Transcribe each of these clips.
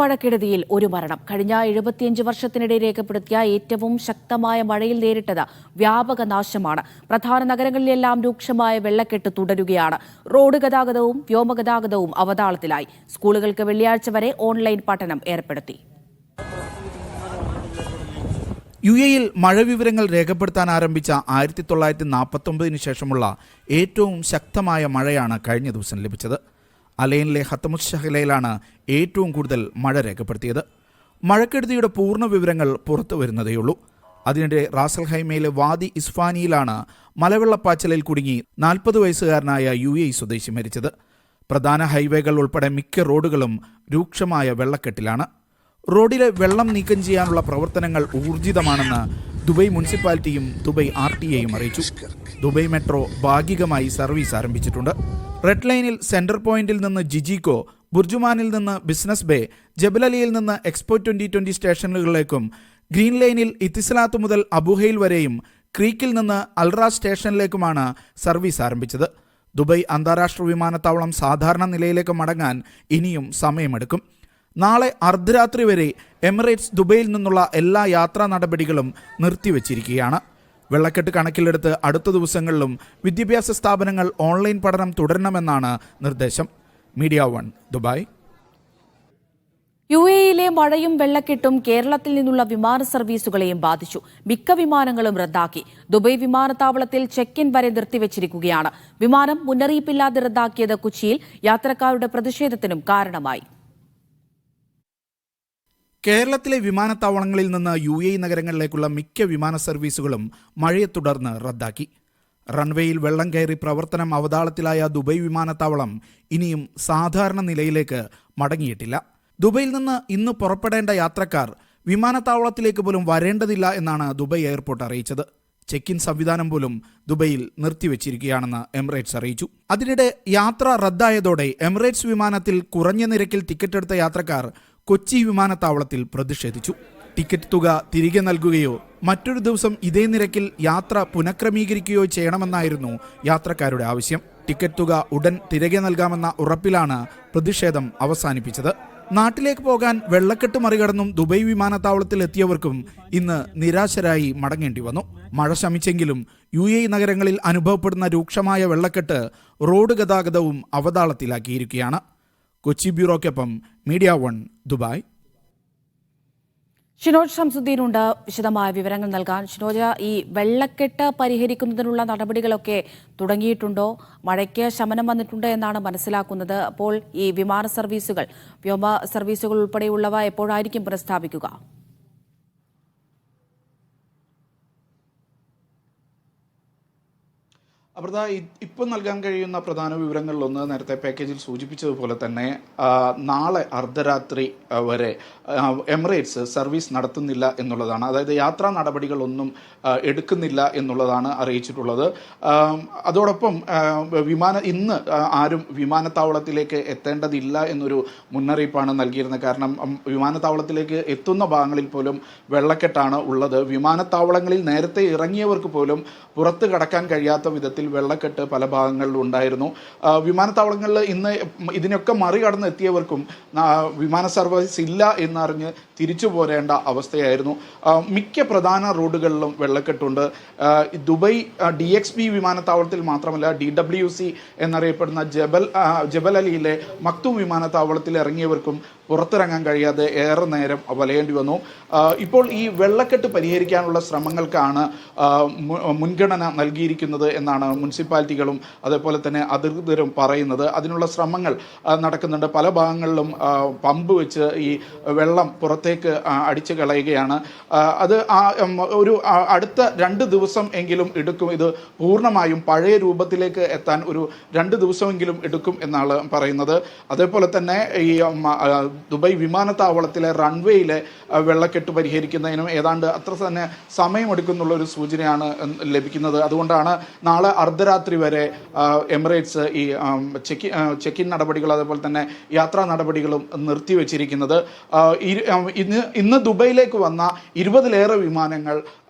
മഴക്കെടുതിയിൽ ഒരു മരണം. കഴിഞ്ഞ 75 വർഷത്തിനിടെ രേഖപ്പെടുത്തിയ ഏറ്റവും ശക്തമായ മഴയിൽ നേരിട്ടത് വ്യാപക നാശമാണ്. പ്രധാന നഗരങ്ങളിലെല്ലാം രൂക്ഷമായ വെള്ളക്കെട്ട് തുടരുകയാണ്. റോഡ് ഗതാഗതവും വ്യോമഗതാഗതവും അവതാളത്തിലായി. സ്കൂളുകൾക്ക് വെള്ളിയാഴ്ച വരെ ഓൺലൈൻ പഠനം ഏർപ്പെടുത്തി. യുഎഇയിൽ മഴ വിവരങ്ങൾ രേഖപ്പെടുത്താൻ ആരംഭിച്ച 1949 ശേഷമുള്ള ഏറ്റവും ശക്തമായ മഴയാണ് കഴിഞ്ഞ ദിവസം ലഭിച്ചത്. അലൈനിലെ ഹത്തമുസ് ഷഹലയിലാണ് ഏറ്റവും കൂടുതൽ മഴ രേഖപ്പെടുത്തിയത്. മഴക്കെടുതിയുടെ പൂർണ്ണ വിവരങ്ങൾ പുറത്തു വരുന്നതേയുള്ളൂ. അതിനിടെ റാസൽ ഹൈമയിലെ വാദി ഇസ്ഫാനിയിലാണ് മലവെള്ളപ്പാച്ചിലിൽ കുടുങ്ങി 40 വയസ്സുകാരനായ യുഎഇ സ്വദേശി മരിച്ചത്. പ്രധാന ഹൈവേകൾ ഉൾപ്പെടെ മിക്ക റോഡുകളും രൂക്ഷമായ വെള്ളക്കെട്ടിലാണ്. റോഡിലെ വെള്ളം നീക്കം ചെയ്യാനുള്ള പ്രവർത്തനങ്ങൾ ഊർജിതമാണെന്ന് ദുബൈ മുനിസിപ്പാലിറ്റിയും ദുബൈ RTA-യും അറിയിച്ചു. ദുബൈ മെട്രോ ഭാഗികമായി സർവീസ് ആരംഭിച്ചിട്ടുണ്ട്. റെഡ് ലൈനിൽ സെൻട്രൽ പോയിന്റിൽ നിന്ന് ജിജിക്കോ, ബുർജുമാനിൽ നിന്ന് ബിസിനസ് ബേ, ജബലലിയിൽ നിന്ന് എക്സ്പോ 2020 സ്റ്റേഷനുകളിലേക്കും, ഗ്രീൻ ലൈനിൽ ഇത്തിസലാത്ത് മുതൽ അബുഹയിൽ വരെയും, ക്രീക്കിൽ നിന്ന് അൽറാസ് സ്റ്റേഷനിലേക്കുമാണ് സർവീസ് ആരംഭിച്ചത്. ദുബൈ അന്താരാഷ്ട്ര വിമാനത്താവളം സാധാരണ നിലയിലേക്ക് മടങ്ങാൻ ഇനിയും സമയമെടുക്കും. നാളെ അർദ്ധരാത്രി വരെ എമിറേറ്റ്സ് ദുബൈയിൽ നിന്നുള്ള എല്ലാ യാത്രാ നടപടികളും നിർത്തിവച്ചിരിക്കുകയാണ്. വെള്ളക്കെട്ട് കണക്കിലെടുത്ത് അടുത്ത ദിവസങ്ങളിലും വിദ്യാഭ്യാസ സ്ഥാപനങ്ങൾ ഓൺലൈൻ പഠനം തുടരണമെന്നാണ് നിർദ്ദേശം. Media 1 Dubai. യുഎഇയിലെ മഴയും വെള്ളക്കെട്ടും കേരളത്തിൽ നിന്നുള്ള വിമാന സർവീസുകളെയും ബാധിച്ചു. മിക്ക വിമാനങ്ങളും റദ്ദാക്കി. ദുബൈ വിമാനത്താവളത്തിൽ ചെക്ക് ഇൻ വരെ നിർത്തിവച്ചിരിക്കുകയാണ്. വിമാനം മുന്നറിയിപ്പില്ലാതെ റദ്ദാക്കിയത് കൊച്ചിയിൽ യാത്രക്കാരുടെ പ്രതിഷേധത്തിനും കാരണമായി. കേരളത്തിലെ വിമാനത്താവളങ്ങളിൽ നിന്ന് യുഎഇ നഗരങ്ങളിലേക്കുള്ള മിക്ക വിമാന സർവീസുകളും മഴയെ തുടർന്ന് റദ്ദാക്കി. റൺവേയിൽ വെള്ളം കയറി പ്രവർത്തനം അവതാളത്തിലായ ദുബൈ വിമാനത്താവളം ഇനിയും സാധാരണ നിലയിലേക്ക് മടങ്ങിയിട്ടില്ല. ദുബൈയിൽ നിന്ന് ഇന്ന് പുറപ്പെടേണ്ട യാത്രക്കാർ വിമാനത്താവളത്തിലേക്ക് പോലും വരേണ്ടതില്ല എന്നാണ് ദുബൈ എയർപോർട്ട് അറിയിച്ചത്. ചെക്ക് ഇൻ സംവിധാനം പോലും ദുബൈയിൽ നിർത്തിവച്ചിരിക്കുകയാണെന്ന് എമിറേറ്റ്സ് അറിയിച്ചു. അതിനിടെ യാത്ര റദ്ദായതോടെ എമിറേറ്റ്സ് വിമാനത്തിൽ കുറഞ്ഞ നിരക്കിൽ ടിക്കറ്റ് എടുത്ത യാത്രക്കാർ കൊച്ചി വിമാനത്താവളത്തിൽ പ്രതിഷേധിച്ചു. ടിക്കറ്റ് തുക തിരികെ നൽകുകയോ മറ്റൊരു ദിവസം ഇതേ നിരക്കിൽ യാത്ര പുനഃക്രമീകരിക്കുകയോ ചെയ്യണമെന്നായിരുന്നു യാത്രക്കാരുടെ ആവശ്യം. ടിക്കറ്റ് തുക ഉടൻ തിരികെ നൽകാമെന്ന ഉറപ്പിലാണ് പ്രതിഷേധം അവസാനിപ്പിച്ചത്. നാട്ടിലേക്ക് പോകാൻ വെള്ളക്കെട്ട് മറികടന്നും ദുബൈ വിമാനത്താവളത്തിൽ എത്തിയവർക്കും ഇന്ന് നിരാശരായി മടങ്ങേണ്ടി വന്നു. മഴ ശമിച്ചെങ്കിലും യുഎഇ നഗരങ്ങളിൽ അനുഭവപ്പെടുന്ന രൂക്ഷമായ വെള്ളക്കെട്ട് റോഡ് ഗതാഗതവും അവതാളത്തിലാക്കിയിരിക്കുകയാണ്. കൊച്ചി ബ്യൂറോയ്ക്കൊപ്പം മീഡിയ 1 ദുബായ്. ഷിനോജ് ഷംസുദ്ദീനുണ്ട് വിശദമായ വിവരങ്ങൾ നൽകാൻ. ഷിനോജ, ഈ വെള്ളക്കെട്ട് പരിഹരിക്കുന്നതിനുള്ള നടപടികളൊക്കെ തുടങ്ങിയിട്ടുണ്ടോ? മഴയ്ക്ക് ശമനം വന്നിട്ടുണ്ട് എന്നാണ് മനസ്സിലാക്കുന്നത്. അപ്പോൾ ഈ വിമാന സർവീസുകൾ, വ്യോമ സർവീസുകൾ ഉൾപ്പെടെയുള്ളവ എപ്പോഴായിരിക്കും പുനഃസ്ഥാപിക്കുക? അമൃത, ഇപ്പം നൽകാൻ കഴിയുന്ന പ്രധാന വിവരങ്ങളിലൊന്ന് നേരത്തെ പാക്കേജിൽ സൂചിപ്പിച്ചതുപോലെ തന്നെ നാളെ അർദ്ധരാത്രി വരെ എമിറേറ്റ്സ് സർവീസ് നടത്തുന്നില്ല എന്നുള്ളതാണ്. അതായത് യാത്രാ നടപടികളൊന്നും എടുക്കുന്നില്ല എന്നുള്ളതാണ് അറിയിച്ചിട്ടുള്ളത്. അതോടൊപ്പം ഇന്ന് ആരും വിമാനത്താവളത്തിലേക്ക് എത്തേണ്ടതില്ല എന്നൊരു മുന്നറിയിപ്പാണ് നൽകിയിരുന്നത്. കാരണം വിമാനത്താവളത്തിലേക്ക് എത്തുന്ന ഭാഗങ്ങളിൽ പോലും വെള്ളക്കെട്ടാണ് ഉള്ളത്. വിമാനത്താവളങ്ങളിൽ നേരത്തെ ഇറങ്ങിയവർക്ക് പോലും പുറത്ത് കടക്കാൻ കഴിയാത്ത വിധത്തിൽ വെള്ളക്കെട്ട് പല ഭാഗങ്ങളിലും ഉണ്ടായിരുന്നു. വിമാനത്താവളങ്ങളിൽ ഇന്ന് ഇതിനൊക്കെ മറികടന്ന് എത്തിയവർക്കും വിമാന സർവീസ് ഇല്ല എന്നറിഞ്ഞ് തിരിച്ചു പോരേണ്ട അവസ്ഥയായിരുന്നു. മിക്ക പ്രധാന റോഡുകളിലും വെള്ളക്കെട്ടുണ്ട്. ദുബൈ DXB വിമാനത്താവളത്തിൽ മാത്രമല്ല DWC എന്നറിയപ്പെടുന്ന ജബൽ അലിയിലെ മക്തൂം വിമാനത്താവളത്തിൽ ഇറങ്ങിയവർക്കും പുറത്തിറങ്ങാൻ കഴിയാതെ ഏറെ നേരം വലയേണ്ടി വന്നു. ഇപ്പോൾ ഈ വെള്ളക്കെട്ട് പരിഹരിക്കാനുള്ള ശ്രമങ്ങൾക്കാണ് മുൻഗണന നൽകിയിരിക്കുന്നത് എന്നാണ് മുനിസിപ്പാലിറ്റികളും അതേപോലെ തന്നെ അധികൃതരും പറയുന്നത്. അതിനുള്ള ശ്രമങ്ങൾ നടക്കുന്നുണ്ട്. പല ഭാഗങ്ങളിലും പമ്പ് വെച്ച് ഈ വെള്ളം പുറത്തേക്ക് അടിച്ചു കളയുകയാണ്. അത് ഒരു അടുത്ത 2 ദിവസം എങ്കിലും എടുക്കും. ഇത് പൂർണ്ണമായും പഴയ രൂപത്തിലേക്ക് എത്താൻ ഒരു 2 ദിവസമെങ്കിലും എടുക്കും എന്നാണ് പറയുന്നത്. അതേപോലെ തന്നെ ഈ ദുബൈ വിമാനത്താവളത്തിലെ റൺവേയിലെ വെള്ളക്കെട്ട് പരിഹരിക്കുന്നതിനും ഏതാണ്ട് അത്ര തന്നെ സമയമെടുക്കുന്നുള്ള ഒരു സൂചനയാണ് ലഭിക്കുന്നത്. അതുകൊണ്ടാണ് നാളെ അർദ്ധരാത്രി വരെ എമിറേറ്റ്സ് ഈ ചെക്ക് ഇൻ നടപടികൾ അതേപോലെ തന്നെ യാത്രാ നടപടികളും നിർത്തിവെച്ചിരിക്കുന്നത്. ഇന്ന് ദുബൈയിലേക്ക് വന്ന 20-ലേറെ വിമാനങ്ങൾ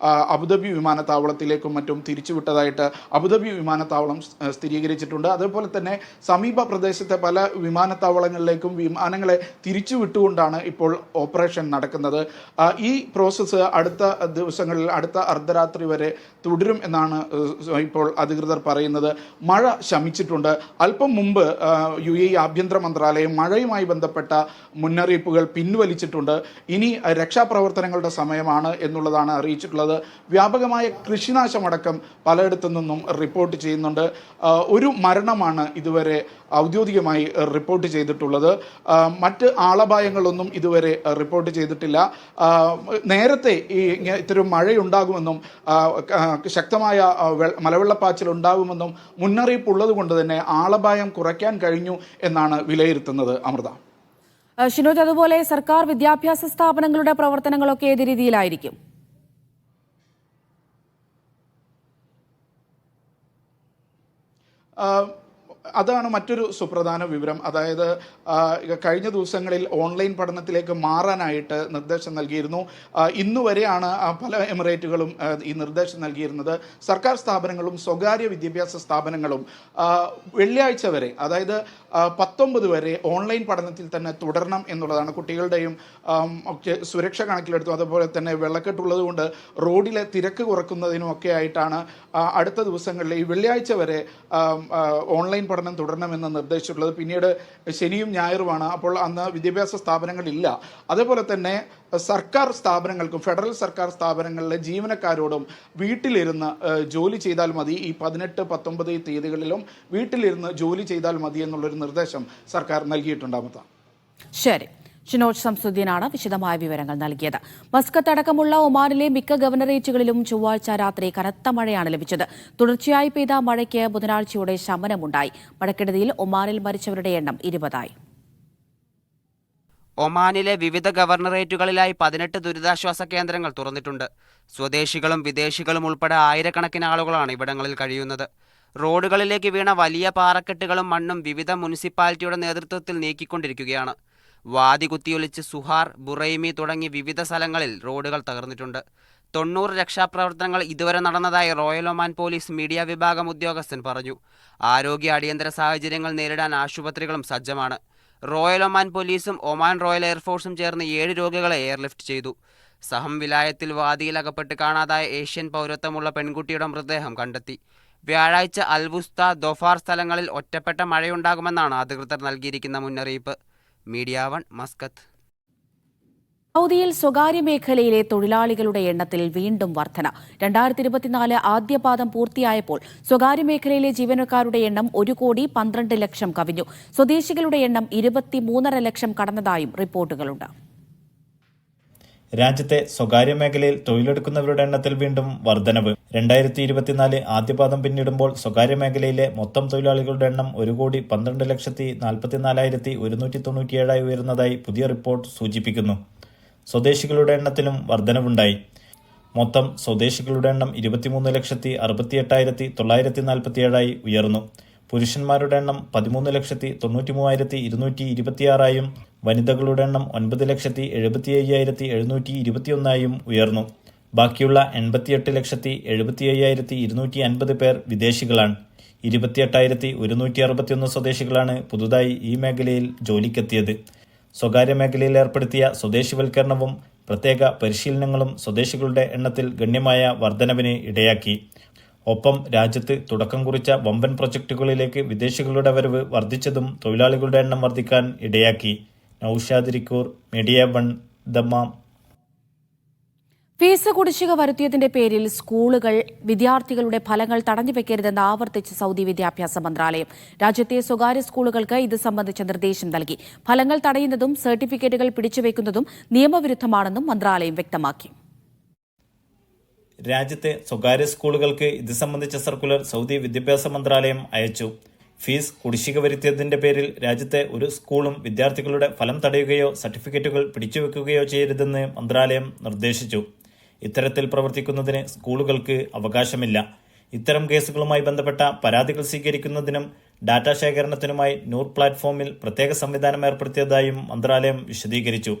അബുദാബി വിമാനത്താവളത്തിലേക്കും മറ്റും തിരിച്ചുവിട്ടതായിട്ട് അബുദാബി വിമാനത്താവളം സ്ഥിരീകരിച്ചിട്ടുണ്ട്. അതേപോലെ തന്നെ സമീപ പ്രദേശത്തെ പല വിമാനത്താവളങ്ങളിലേക്കും വിമാനങ്ങളെ തിരിച്ചുവിട്ടുകൊണ്ടാണ് ഇപ്പോൾ ഓപ്പറേഷൻ നടക്കുന്നത്. ഈ പ്രോസസ്സ് അടുത്ത ദിവസങ്ങളിൽ, അടുത്ത അർദ്ധരാത്രി വരെ തുടരും എന്നാണ് ഇപ്പോൾ അധികൃതർ പറയുന്നത്. മഴ ശമിച്ചിട്ടുണ്ട്. അല്പം മുമ്പ് UAE ആഭ്യന്തര മന്ത്രാലയം മഴയുമായി ബന്ധപ്പെട്ട മുന്നറിയിപ്പുകൾ പിൻവലിച്ചിട്ടുണ്ട്. ഇനി രക്ഷാപ്രവർത്തനങ്ങളുടെ സമയമാണ് എന്നുള്ളതാണ് അറിയിച്ചിട്ടുള്ളത്. വ്യാപകമായ കൃഷിനാശമടക്കം പലയിടത്തു നിന്നും റിപ്പോർട്ട് ചെയ്യുന്നുണ്ട്. ഒരു മരണമാണ് ഇതുവരെ ഔദ്യോഗികമായി റിപ്പോർട്ട് ചെയ്തിട്ടുള്ളത്. മറ്റ് ആളപായങ്ങളൊന്നും ഇതുവരെ റിപ്പോർട്ട് ചെയ്തിട്ടില്ല. നേരത്തെ ഇത്തരം മഴയുണ്ടാകുമെന്നും ശക്തമായ മലവെള്ളപ്പാച്ചിൽ ഉണ്ടാകുമെന്നും മുന്നറിയിപ്പ് ഉള്ളത് കൊണ്ട് തന്നെ ആളപായം കുറയ്ക്കാൻ കഴിഞ്ഞു എന്നാണ് വിലയിരുത്തുന്നത്. അമൃത. ഷിനോജ്, അതുപോലെ സർക്കാർ വിദ്യാഭ്യാസ സ്ഥാപനങ്ങളുടെ പ്രവർത്തനങ്ങളൊക്കെ ഏത് രീതിയിലായിരിക്കും? അതാണ് മറ്റൊരു സുപ്രധാന വിവരം. അതായത് കഴിഞ്ഞ ദിവസങ്ങളിൽ ഓൺലൈൻ പഠനത്തിലേക്ക് മാറാനായിട്ട് നിർദ്ദേശം നൽകിയിരുന്നു. ഇന്നുവരെയാണ് പല എമിറേറ്റുകളും ഈ നിർദ്ദേശം നൽകിയിരുന്നത്. സർക്കാർ സ്ഥാപനങ്ങളും സ്വകാര്യ വിദ്യാഭ്യാസ സ്ഥാപനങ്ങളും വെള്ളിയാഴ്ച വരെ, അതായത് 19 വരെ ഓൺലൈൻ പഠനത്തിൽ തന്നെ തുടരണം എന്നുള്ളതാണ്. കുട്ടികളുടെയും ഒക്കെ സുരക്ഷ കണക്കിലെടുത്തു. അതുപോലെ തന്നെ വെള്ളക്കെട്ടുള്ളത് കൊണ്ട് റോഡിലെ തിരക്ക് കുറക്കുന്നതിനുമൊക്കെ ആയിട്ടാണ് അടുത്ത ദിവസങ്ങളിൽ ഈ വെള്ളിയാഴ്ച വരെ ഓൺലൈൻ പഠനം തുടരണമെന്ന് നിർദ്ദേശിച്ചിട്ടുള്ളത്. പിന്നീട് ശനിയും ഞായറുമാണ്. അപ്പോൾ അന്ന് വിദ്യാഭ്യാസ സ്ഥാപനങ്ങളില്ല. അതേപോലെ തന്നെ സർക്കാർ സ്ഥാപനങ്ങൾക്കും ഫെഡറൽ സർക്കാർ സ്ഥാപനങ്ങളിലെ ജീവനക്കാരോടും വീട്ടിലിരുന്ന് ജോലി ചെയ്താൽ മതി. ഈ 18, 19 തീയതികളിലും വീട്ടിലിരുന്ന് ജോലി ചെയ്താൽ മതി എന്നുള്ളൊരു നിർദ്ദേശം സർക്കാർ നൽകിയിട്ടുണ്ടാകും. ശരി, ഷിനോജ് ശംസുദ്ദീനാണ് വിശദമായ വിവരങ്ങൾ നൽകിയത്. മസ്കത്ത് അടക്കമുള്ള ഒമാനിലെ മിക്ക ഗവർണറേറ്റുകളിലും ചൊവ്വാഴ്ച രാത്രി കനത്ത മഴയാണ് ലഭിച്ചത്. തുടർച്ചയായി പെയ്ത മഴയ്ക്ക് ബുധനാഴ്ചയോടെ ശമനമുണ്ടായി. മഴക്കെടുതിയിൽ ഒമാനിൽ മരിച്ചവരുടെ എണ്ണം 20 ആയി. ഒമാനിലെ വിവിധ ഗവർണറേറ്റുകളിലായി 18 ദുരിതാശ്വാസ കേന്ദ്രങ്ങൾ തുറന്നിട്ടുണ്ട്. സ്വദേശികളും വിദേശികളും ഉൾപ്പെടെ ആയിരക്കണക്കിന് ആളുകളാണ് ഇവിടങ്ങളിൽ കഴിയുന്നത്. റോഡുകളിലേക്ക് വീണ വലിയ പാറക്കെട്ടുകളും മണ്ണും വിവിധ മുനിസിപ്പാലിറ്റിയുടെ നേതൃത്വത്തിൽ നീക്കിക്കൊണ്ടിരിക്കുകയാണ്. വാതി കുത്തിയൊലിച്ച് സുഹാർ, ബുറൈമി തുടങ്ങി വിവിധ സ്ഥലങ്ങളിൽ റോഡുകൾ തകർന്നിട്ടുണ്ട്. 90 രക്ഷാപ്രവർത്തനങ്ങൾ ഇതുവരെ നടന്നതായി റോയൽ ഒമാൻ പോലീസ് മീഡിയ വിഭാഗം ഉദ്യോഗസ്ഥൻ പറഞ്ഞു. ആരോഗ്യ അടിയന്തര സാഹചര്യങ്ങൾ നേരിടാൻ ആശുപത്രികളും സജ്ജമാണ്. റോയൽ ഒമാൻ പോലീസും ഒമാൻ റോയൽ എയർഫോഴ്സും ചേർന്ന് 7 രോഗികളെ എയർലിഫ്റ്റ് ചെയ്തു. സഹം വിലായത്തിൽ വാദിയിൽ അകപ്പെട്ട് കാണാതായ ഏഷ്യൻ പൗരത്വമുള്ള പെൺകുട്ടിയുടെ മൃതദേഹം കണ്ടെത്തി. വ്യാഴാഴ്ച അൽവുസ്ത, ദൊഫാർ സ്ഥലങ്ങളിൽ ഒറ്റപ്പെട്ട മഴയുണ്ടാകുമെന്നാണ് അധികൃതർ നൽകിയിരിക്കുന്ന മുന്നറിയിപ്പ്. Media 1 Muscat. സൗദിയിൽ സ്വകാര്യ മേഖലയിലെ തൊഴിലാളികളുടെ എണ്ണത്തിൽ വീണ്ടും വർധന. 2024 ആദ്യപാദം പൂർത്തിയായപ്പോൾ സ്വകാര്യ മേഖലയിലെ ജീവനക്കാരുടെ എണ്ണം 1,12,00,000 കവിഞ്ഞു. സ്വദേശികളുടെ എണ്ണം 23.5 ലക്ഷം കടന്നതായും റിപ്പോർട്ടുകളുണ്ട്. രാജ്യത്തെ സ്വകാര്യ മേഖലയിൽ തൊഴിലെടുക്കുന്നവരുടെ എണ്ണത്തിൽ വീണ്ടും വർധനവ്. 2024 ആദ്യപാദം പിന്നിടുമ്പോൾ സ്വകാര്യ മേഖലയിലെ മൊത്തം തൊഴിലാളികളുടെ എണ്ണം 1,12,44,197 ഉയർന്നതായി പുതിയ റിപ്പോർട്ട് സൂചിപ്പിക്കുന്നു. സ്വദേശികളുടെ എണ്ണത്തിലും വർധനവുണ്ടായി. മൊത്തം സ്വദേശികളുടെ എണ്ണം 23,68,947 ഉയർന്നു. പുരുഷന്മാരുടെ എണ്ണം 13,93,226 വനിതകളുടെ എണ്ണം 9,75,721 ഉയർന്നു. ബാക്കിയുള്ള 88,75,250 പേർ വിദേശികളാണ്. 28,161 സ്വദേശികളാണ് പുതുതായി ഈ മേഖലയിൽ ജോലിക്കെത്തിയത്. സ്വകാര്യ മേഖലയിൽ ഏർപ്പെടുത്തിയ സ്വദേശിവൽക്കരണവും പ്രത്യേക പരിശീലനങ്ങളും സ്വദേശികളുടെ എണ്ണത്തിൽ ഗണ്യമായ വർധനവിന് ഇടയാക്കി. ഒപ്പം രാജ്യത്ത് തുടക്കം കുറിച്ച വമ്പൻ പ്രൊജക്ടുകളിലേക്ക് വിദേശികളുടെ വരവ് വർദ്ധിച്ചതും തൊഴിലാളികളുടെ എണ്ണം വർദ്ധിക്കാൻ ഇടയാക്കി. Naushad റിക്കൂർ, media 1, Dammam. ഫീസ് കുടിശ്ശിക വരുത്തിയതിന്റെ പേരിൽ സ്കൂളുകൾ വിദ്യാർത്ഥികളുടെ ഫലങ്ങൾ തടഞ്ഞുവെക്കരുതെന്ന് ആവർത്തിച്ച് സൗദി വിദ്യാഭ്യാസ മന്ത്രാലയം. രാജ്യത്തെ സ്വകാര്യ സ്കൂളുകൾക്ക് ഇത് സംബന്ധിച്ച നിർദ്ദേശം നൽകി. ഫലങ്ങൾ തടയുന്നതും സർട്ടിഫിക്കറ്റുകൾ പിടിച്ചുവെക്കുന്നതും നിയമവിരുദ്ധമാണെന്നും മന്ത്രാലയം വ്യക്തമാക്കി. രാജ്യത്തെ സ്വകാര്യ സ്കൂളുകൾക്ക് ഇത് സംബന്ധിച്ച സർക്കുലർ സൗദി വിദ്യാഭ്യാസ മന്ത്രാലയം അയച്ചു. ഫീസ് കുടിശ്ശിക വരുത്തിയതിന്റെ പേരിൽ രാജ്യത്തെ ഒരു സ്കൂളും വിദ്യാർത്ഥികളുടെ ഫലം തടയുകയോ സർട്ടിഫിക്കറ്റുകൾ പിടിച്ചുവെക്കുകയോ ചെയ്യരുതെന്ന് മന്ത്രാലയം നിർദ്ദേശിച്ചു. ഇത്തരത്തിൽ പ്രവർത്തിക്കുന്നതിന് സ്കൂളുകൾക്ക് അവകാശമില്ല. ഇത്തരം കേസുകളുമായി ബന്ധപ്പെട്ട പരാതികൾ സ്വീകരിക്കുന്നതിനും ഡാറ്റാ ശേഖരണത്തിനുമായി നൂർ പ്ലാറ്റ്ഫോമിൽ പ്രത്യേക സംവിധാനം ഏർപ്പെടുത്തിയതായും മന്ത്രാലയം വിശദീകരിച്ചു.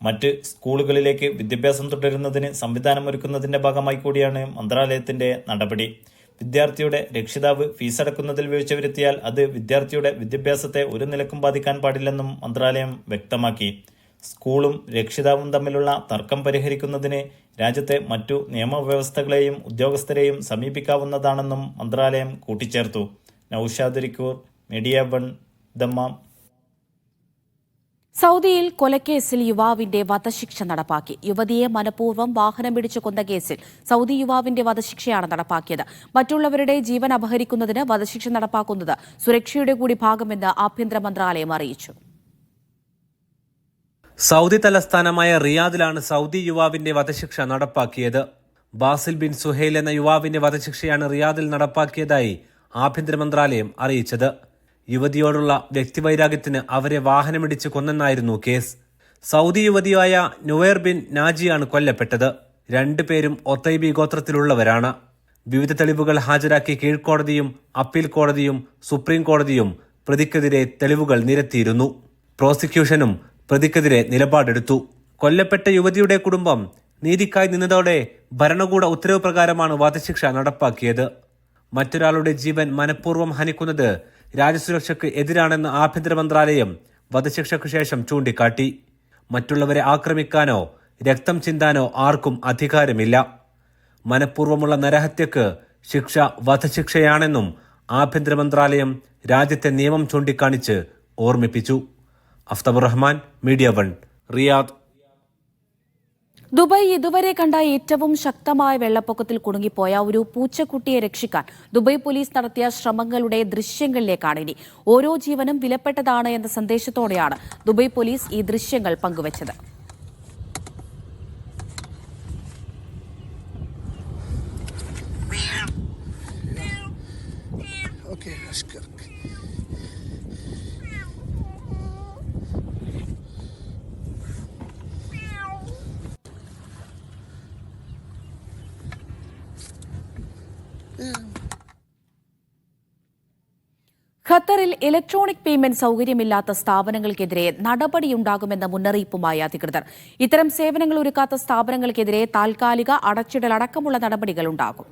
മറ്റ് സ്കൂളുകളിലേക്ക് വിദ്യാഭ്യാസം തുടരുന്നതിന് സംവിധാനമൊരുക്കുന്നതിന്റെ ഭാഗമായി കൂടിയാണ് മന്ത്രാലയത്തിന്റെ നടപടി. വിദ്യാർത്ഥിയുടെ രക്ഷിതാവ് ഫീസടക്കുന്നതിൽ വീഴ്ച വരുത്തിയാൽ അത് വിദ്യാർത്ഥിയുടെ വിദ്യാഭ്യാസത്തെ ഒരു നിലക്കും ബാധിക്കാൻ പാടില്ലെന്നും മന്ത്രാലയം വ്യക്തമാക്കി. സ്കൂളും രക്ഷിതാവും തമ്മിലുള്ള തർക്കം പരിഹരിക്കുന്നതിന് രാജ്യത്തെ മറ്റു നിയമവ്യവസ്ഥകളെയും ഉദ്യോഗസ്ഥരെയും സമീപിക്കാവുന്നതാണെന്നും മന്ത്രാലയം കൂട്ടിച്ചേർത്തു. Naushad റിക്കൂർ, media 1, Dammam. സൗദിയിൽ കൊലക്കേസിൽ യുവാവിന്റെ വധശിക്ഷ നടപ്പാക്കി. യുവതിയെ മനഃപൂർവ്വം വാഹനമിടിച്ചു കൊന്ന കേസിൽ സൗദി യുവാവിന്റെ വധശിക്ഷയാണ് നടപ്പാക്കിയത്. മറ്റുള്ളവരുടെ ജീവൻ അപഹരിക്കുന്നതിന് വധശിക്ഷ നടപ്പാക്കുന്നത് സുരക്ഷയുടെ കൂടി ഭാഗമെന്ന് ആഭ്യന്തര മന്ത്രാലയം അറിയിച്ചു. സൗദി തലസ്ഥാനമായ റിയാദിലാണ് സൗദി യുവാവിന്റെ വധശിക്ഷ നടപ്പാക്കിയത്. ബാസിൽ ബിൻ സുഹൈൽ എന്ന യുവാവിന്റെ വധശിക്ഷയാണ് റിയാദിൽ നടപ്പാക്കിയതായി ആഭ്യന്തര മന്ത്രാലയം അറിയിച്ചത്. യുവതിയോടുള്ള വ്യക്തിവൈരാഗ്യത്തിന് അവരെ വാഹനമിടിച്ച് കൊന്നെന്നായിരുന്നു കേസ്. സൗദി യുവതിയായ നുവൈർ ബിൻ നാജിയാണ് കൊല്ലപ്പെട്ടത്. 2 പേരും ഒത്തൈബി ഗോത്രത്തിലുള്ളവരാണ്. വിവിധ തെളിവുകൾ ഹാജരാക്കി കീഴ്ക്കോടതിയും അപ്പീൽ കോടതിയും സുപ്രീം കോടതിയും പ്രതിക്കെതിരെ തെളിവുകൾ നിരത്തിയിരുന്നു. പ്രോസിക്യൂഷനും പ്രതിക്കെതിരെ നിലപാടെടുത്തു. കൊല്ലപ്പെട്ട യുവതിയുടെ കുടുംബം നീതിക്കായി നിന്നതോടെ ഭരണകൂട ഉത്തരവ് പ്രകാരമാണ് വധശിക്ഷ നടപ്പാക്കിയത്. മറ്റൊരാളുടെ ജീവൻ മനഃപൂർവ്വം ഹനിക്കുന്നത് രാജ്യസുരക്ഷയ്ക്ക് എതിരാണെന്ന് ആഭ്യന്തര മന്ത്രാലയം വധശിക്ഷയ്ക്ക് ശേഷം ചൂണ്ടിക്കാട്ടി. മറ്റുള്ളവരെ ആക്രമിക്കാനോ രക്തം ചിന്താനോ ആർക്കും അധികാരമില്ല. മനഃപൂർവ്വമുള്ള നരഹത്യക്ക് ശിക്ഷ വധശിക്ഷയാണെന്നും ആഭ്യന്തര മന്ത്രാലയം രാജ്യത്തെ നിയമം ചൂണ്ടിക്കാണിച്ച് ഓർമ്മിപ്പിച്ചു. അഫ്തബുർ റഹ്മാൻ, മീഡിയ 1, റിയാദ്. ദുബായ് ഇതുവരെ കണ്ട ഏറ്റവും ശക്തമായ വെള്ളപ്പൊക്കത്തിൽ കുടുങ്ങിപ്പോയ ഒരു പൂച്ചക്കുട്ടിയെ രക്ഷിക്കാൻ ദുബായ് പോലീസ് നടത്തിയ ശ്രമങ്ങളുടെ ദൃശ്യങ്ങളിലേക്കാണ് ഇനി. ഓരോ ജീവനും വിലപ്പെട്ടതാണ് എന്ന സന്ദേശത്തോടെയാണ് ദുബായ് പോലീസ് ഈ ദൃശ്യങ്ങൾ പങ്കുവച്ചത്. ഖത്തറിൽ ഇലക്ട്രോണിക് പേയ്മെന്റ് സൌകര്യമില്ലാത്ത സ്ഥാപനങ്ങൾക്കെതിരെ നടപടിയുണ്ടാകുമെന്ന മുന്നറിയിപ്പുമായി അധികൃതർ. ഇത്തരം സേവനങ്ങൾ ഒരുക്കാത്ത സ്ഥാപനങ്ങൾക്കെതിരെ താൽക്കാലിക അടച്ചിടൽ അടക്കമുള്ള നടപടികളുണ്ടാകും.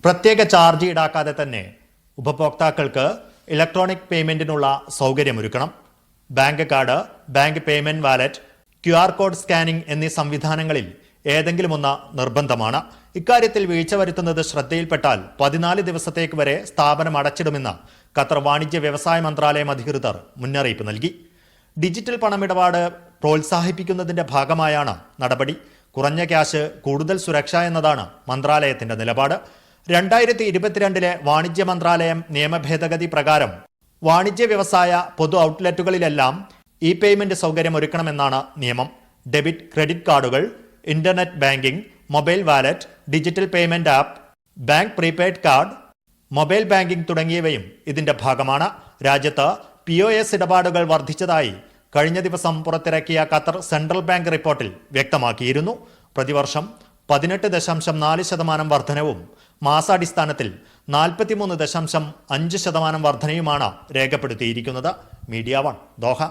പ്രത്യേക ചാർജ് ഈടാക്കാതെ തന്നെ ഉപഭോക്താക്കൾക്ക് ഇലക്ട്രോണിക് പേയ്മെന്റിനുള്ള സൗകര്യമൊരുക്കണം. Bank card, bank payment wallet, QR code scanning എന്നീ സംവിധാനങ്ങളിൽ ഏതെങ്കിലും ഒന്ന് നിർബന്ധമാണ്. ഇക്കാര്യത്തിൽ വീഴ്ച വരുത്തുന്നത് ശ്രദ്ധയിൽപ്പെട്ടാൽ 14 ദിവസത്തേക്ക് വരെ സ്ഥാപനം അടച്ചിടുമെന്ന് ഖത്തർ വാണിജ്യ വ്യവസായ മന്ത്രാലയം അധികൃതർ മുന്നറിയിപ്പ് നൽകി. ഡിജിറ്റൽ പണമിടപാട് പ്രോത്സാഹിപ്പിക്കുന്നതിന്റെ ഭാഗമായാണ് നടപടി. കുറഞ്ഞ ക്യാഷ്, കൂടുതൽ സുരക്ഷ എന്നതാണ് മന്ത്രാലയത്തിന്റെ നിലപാട്. 2022 വാണിജ്യ മന്ത്രാലയം നിയമഭേദഗതി പ്രകാരം വാണിജ്യ വ്യവസായ പൊതു ഔട്ട്ലെറ്റുകളിലെല്ലാം ഇ പേയ്മെന്റ് സൗകര്യം ഒരുക്കണമെന്നാണ് നിയമം. ഡെബിറ്റ്, ക്രെഡിറ്റ് കാർഡുകൾ, internet banking, mobile wallet, digital payment app, bank prepaid card, mobile banking തുടങ്ങിയവയും ഇതിന്റെ ഭാഗമാണ്. രാജ്യത്ത് POS ഇടപാടുകൾ വർദ്ധിച്ചതായി കഴിഞ്ഞ ദിവസം പുറത്തിറക്കിയ ഖത്തർ സെൻട്രൽ ബാങ്ക് റിപ്പോർട്ടിൽ വ്യക്തമാക്കിയിരുന്നു. പ്രതിവർഷം 18.4% വർധനവും മാസാടിസ്ഥാനത്തിൽ 43.5% വർധനയുമാണ് രേഖപ്പെടുത്തിയിരിക്കുന്നത്. Media 1, Doha.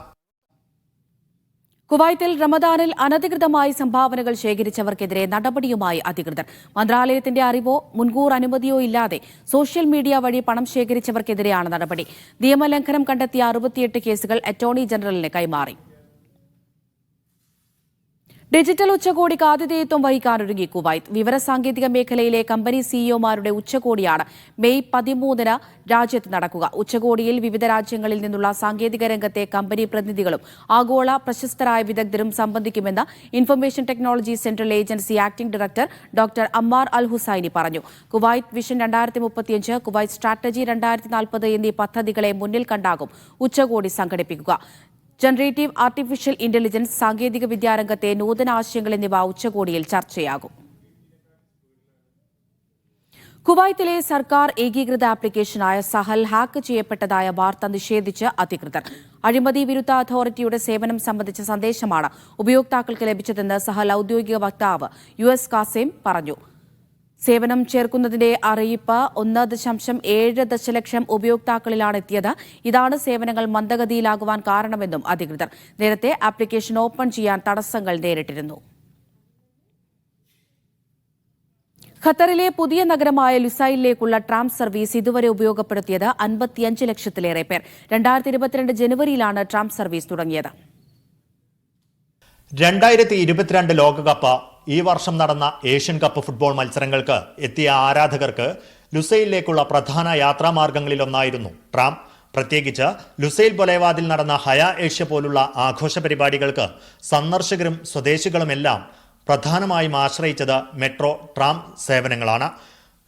കുവൈത്തിൽ റമദാനിൽ അനധികൃതമായി സംഭാവനകൾ ശേഖരിച്ചവർക്കെതിരെ നടപടിയുമായി അധികൃതർ. മന്ത്രാലയത്തിന്റെ അറിവോ മുൻകൂർ അനുമതിയോ ഇല്ലാതെ സോഷ്യൽ മീഡിയ വഴി പണം ശേഖരിച്ചവർക്കെതിരെയാണ് നടപടി. നിയമലംഘനം കണ്ടെത്തിയ 68 കേസുകൾ അറ്റോർണി ജനറലിന് കൈമാറി. ഡിജിറ്റൽ ഉച്ചകോടിക്ക് ആതിഥേയത്വം വഹിക്കാനൊരുങ്ങി കുവൈത്ത്. വിവരസാങ്കേതിക മേഖലയിലെ കമ്പനി സിഇഒമാരുടെ ഉച്ചകോടിയാണ് മെയ് 13 രാജ്യത്ത് നടക്കുക. ഉച്ചകോടിയിൽ വിവിധ രാജ്യങ്ങളിൽ നിന്നുള്ള സാങ്കേതിക രംഗത്തെ കമ്പനി പ്രതിനിധികളും ആഗോള പ്രശസ്തരായ വിദഗ്ധരും സംബന്ധിക്കുമെന്ന് information technology central agency acting director doctor Ammar Al Hussaini പറഞ്ഞു. കുവൈത്ത് വിഷൻ 2035, കുവൈത്ത് സ്ട്രാറ്റജി 2040 എന്നീ പദ്ധതികളെ മുന്നിൽ കണ്ടാകും ഉച്ചകോടി സംഘടിപ്പിക്കുക. ജനറേറ്റീവ് ആർട്ടിഫിഷ്യൽ ഇന്റലിജൻസ്, സാങ്കേതിക വിദ്യാരംഗത്തെ നൂതന ആശയങ്ങൾ എന്നിവ ഉച്ചകോടിയിൽ ചർച്ചയാകും. കുവൈത്തിലെ സർക്കാർ ഏകീകൃത ആപ്ലിക്കേഷനായ സഹൽ ഹാക്ക് ചെയ്യപ്പെട്ടതായ വാർത്ത നിഷേധിച്ച് അധികൃതർ. അഴിമതി വിരുദ്ധ അതോറിറ്റിയുടെ സേവനം സംബന്ധിച്ച സന്ദേശമാണ് ഉപയോക്താക്കൾക്ക് ലഭിച്ചതെന്ന് സഹൽ ഔദ്യോഗിക വക്താവ് US കാസിം പറഞ്ഞു. സേവനം ചേർക്കുന്നതിന്റെ അറിയിപ്പ് 1.7 ദശലക്ഷം ഉപയോക്താക്കളിലാണ് എത്തിയത്. ഇതാണ് സേവനങ്ങൾ മന്ദഗതിയിലാകുവാൻ കാരണമെന്നും അധികൃതർ. നേരത്തെ ആപ്ലിക്കേഷൻ ഓപ്പൺ ചെയ്യാൻ തടസ്സങ്ങൾ നേരിട്ടിരുന്നു. ഖത്തറിലെ പുതിയ നഗരമായ ലുസൈലിലേക്കുള്ള ട്രാം സർവീസ് ഇതുവരെ ഉപയോഗപ്പെടുത്തിയത് 55 ലക്ഷത്തിലേറെ പേർ. 2022 ജനുവരിയിലാണ് ട്രാം സർവീസ് തുടങ്ങിയത്. 2022 ലോകകപ്പ് ഈ വർഷം നടന്ന ഏഷ്യൻ കപ്പ് ഫുട്ബോൾ മത്സരങ്ങൾക്ക് എത്തിയ ആരാധകർക്ക് ലുസൈലിലേക്കുള്ള പ്രധാന യാത്രാമാർഗങ്ങളിലൊന്നായിരുന്നു ട്രാം. പ്രത്യേകിച്ച് ലുസൈൽ ബൊലേവാദിൽ നടന്ന ഹയ ഏഷ്യ പോലുള്ള ആഘോഷ പരിപാടികൾക്ക് സന്ദർശകരും സ്വദേശികളുമെല്ലാം പ്രധാനമായും ആശ്രയിച്ചത് മെട്രോ ട്രാം സേവനങ്ങളാണ്.